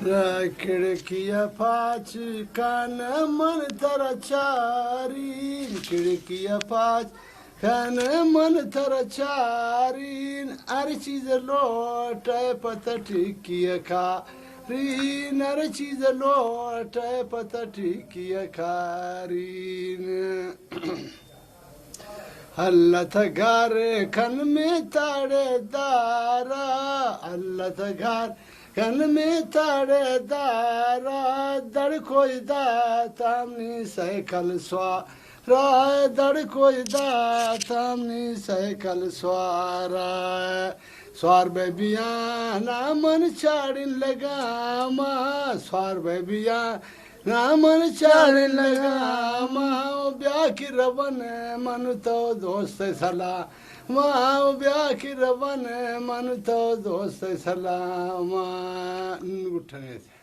खिड़किया पाच कान मन तर चारीन खिड़किया पाच कान मन तर चारीन हर चीज लोट पत टिकिया खा रीन हर चीज लोट पत टिकिया खारीन हल्लत घर खन में ताड़े दारा हल्लत घर खन में ताड़े दारा दड़ कोई दा तामनी साइकिल स्वारा दड़ कोई दा तामनी साइकिल स्वारा स्वार बेबिया ना मन चाड़िन लगामा स्वार बेबिया नामन चाल लगामा ब्याह की रवन मन तो दोस्त सलामा ब्याह की रवन मन तो दोस्त सलामा उठने थे।